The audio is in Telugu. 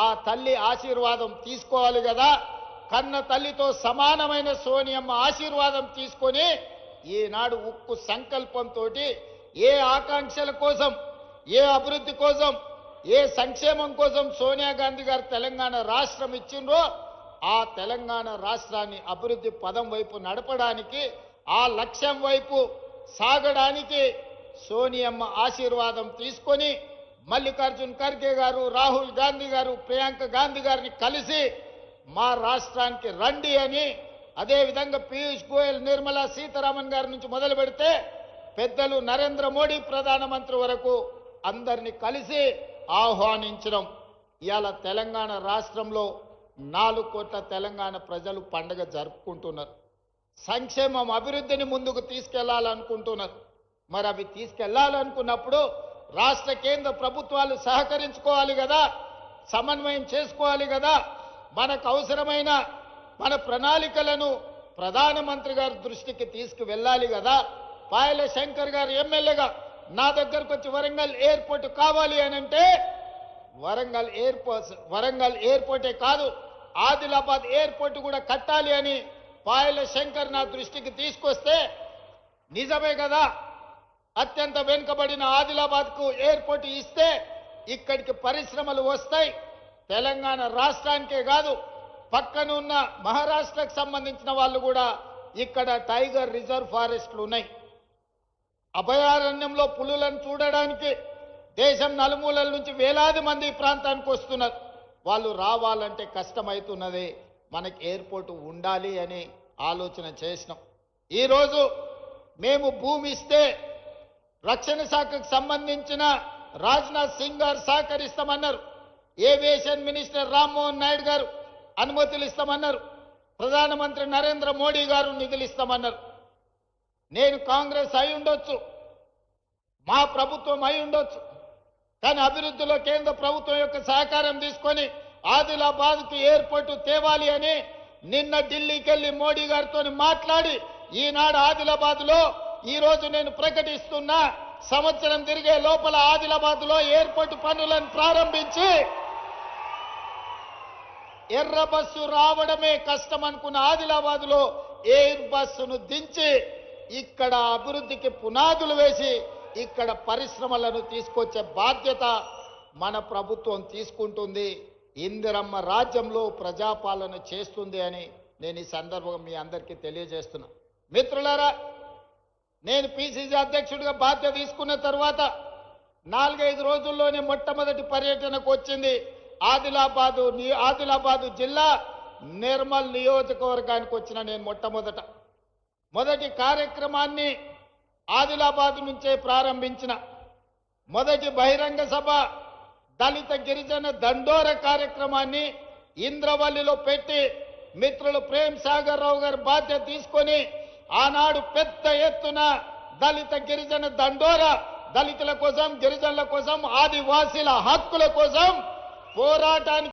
ఆ తల్లి ఆశీర్వాదం తీసుకోవాలి కదా. కన్న తల్లితో సమానమైన సోనియమ్మ ఆశీర్వాదం తీసుకొని ఈనాడు ఉక్కు సంకల్పంతో ఏ ఆకాంక్షల కోసం, ఏ అభివృద్ధి కోసం, ఏ సంక్షేమం కోసం సోనియా గాంధీ గారు తెలంగాణ రాష్ట్రం ఇచ్చిండ్రో ఆ తెలంగాణ రాష్ట్రాన్ని అభివృద్ధి పదం వైపు నడపడానికి, ఆ లక్ష్యం వైపు సాగడానికి సోనియమ్మ ఆశీర్వాదం తీసుకొని మల్లికార్జున్ ఖర్గే గారు, రాహుల్ గాంధీ గారు, ప్రియాంక గాంధీ గారిని కలిసి మా రాష్ట్రానికి రండి అని, అదేవిధంగా పీయూష్ గోయల్, నిర్మలా సీతారామన్ గారి నుంచి మొదలు పెడితే పెద్దలు నరేంద్ర మోడీ ప్రధానమంత్రి వరకు అందరినీ కలిసి ఆహ్వానించడం. ఇవాళ తెలంగాణ రాష్ట్రంలో 4 కోట్ల తెలంగాణ ప్రజలు పండుగ జరుపుకుంటున్నారు. సంక్షేమం, అభివృద్ధిని ముందుకు తీసుకెళ్లాలనుకుంటున్నారు. మరి అవి తీసుకెళ్లాలనుకున్నప్పుడు రాష్ట్ర కేంద్ర ప్రభుత్వాలు సహకరించుకోవాలి కదా, సమన్వయం చేసుకోవాలి కదా. మనకు అవసరమైన మన ప్రణాళికలను ప్రధానమంత్రి గారి దృష్టికి తీసుకువెళ్ళాలి కదా. పాయల శంకర్ గారు ఎమ్మెల్యేగా నా దగ్గరకు వచ్చి వరంగల్ ఎయిర్పోర్ట్ కావాలి అని అంటే వరంగల్ ఎయిర్పోర్టే కాదు, ఆదిలాబాద్ ఎయిర్పోర్ట్ కూడా కట్టాలి అని పాయల శంకర్ నా దృష్టికి తీసుకొస్తే నిజమే కదా. అత్యంత వెనుకబడిన ఆదిలాబాద్కు ఎయిర్పోర్ట్ ఇస్తే ఇక్కడికి పరిశ్రమలు వస్తాయి. తెలంగాణ రాష్ట్రానికే కాదు, పక్కనున్న మహారాష్ట్రకు సంబంధించిన వాళ్ళు కూడా ఇక్కడ టైగర్ రిజర్వ్ ఫారెస్ట్లు ఉన్నాయి. అభయారణ్యంలో పులులను చూడడానికి దేశం నలుమూలల నుంచి వేలాది మంది ఈ ప్రాంతానికి వస్తున్నారు. వాళ్ళు రావాలంటే కష్టమవుతున్నది. మనకి ఎయిర్పోర్ట్ ఉండాలి అని ఆలోచన చేసినాం. ఈరోజు మేము భూమి ఇస్తే రక్షణ శాఖకు సంబంధించిన రాజ్నాథ్ సింగ్ గారు సహకరిస్తామన్నారు. ఏవియేషన్ మినిస్టర్ రామ్మోహన్ నాయుడు గారు అనుమతులు ఇస్తామన్నారు. ప్రధానమంత్రి నరేంద్ర మోడీ గారు నిధులు ఇస్తామన్నారు. నేను కాంగ్రెస్ అయి ఉండొచ్చు, మా ప్రభుత్వం అయి ఉండొచ్చు, కానీ అభివృద్ధిలో కేంద్ర ప్రభుత్వం యొక్క సహకారం తీసుకొని ఆదిలాబాద్కి ఎయిర్పోర్టు తేవాలి అని నిన్న ఢిల్లీకి వెళ్లి మోడీ గారితో మాట్లాడి ఈనాడు ఆదిలాబాద్లో ఈరోజు నేను ప్రకటిస్తున్నా, సంవత్సరం తిరిగే లోపల ఆదిలాబాద్లో ఎయిర్పోర్టు పనులను ప్రారంభించి ఎర్ర బస్సు రావడమే కష్టం అనుకున్న ఆదిలాబాద్లో ఎయిర్ బస్సును దించి ఇక్కడ అభివృద్ధికి పునాదులు వేసి ఇక్కడ పరిశ్రమలను తీసుకొచ్చే బాధ్యత మన ప్రభుత్వం తీసుకుంటుంది. ఇందిరమ్మ రాజ్యంలో ప్రజాపాలన చేస్తుంది అని నేను ఈ సందర్భంగా మీ అందరికీ తెలియజేస్తున్నా. మిత్రులారా, నేను పిసిసి అధ్యక్షుడిగా బాధ్యత తీసుకున్న తర్వాత 4-5 రోజుల్లోనే మొట్టమొదటి పర్యటనకు వచ్చింది ఆదిలాబాదు జిల్లా నిర్మల్ నియోజకవర్గానికి వచ్చిన నేను మొదటి కార్యక్రమాన్ని ఆదిలాబాద్ నుంచే ప్రారంభించిన. మొదటి బహిరంగ సభ దళిత గిరిజన దండోర కార్యక్రమాన్ని ఇంద్రవల్లిలో పెట్టి మిత్రులు ప్రేమ్ సాగర్ రావు గారు బాధ్యత తీసుకొని ఆనాడు పెద్ద ఎత్తున దళిత గిరిజన దండోర, దళితుల కోసం, గిరిజనుల కోసం, ఆదివాసీల హక్కుల కోసం పోరాటానికి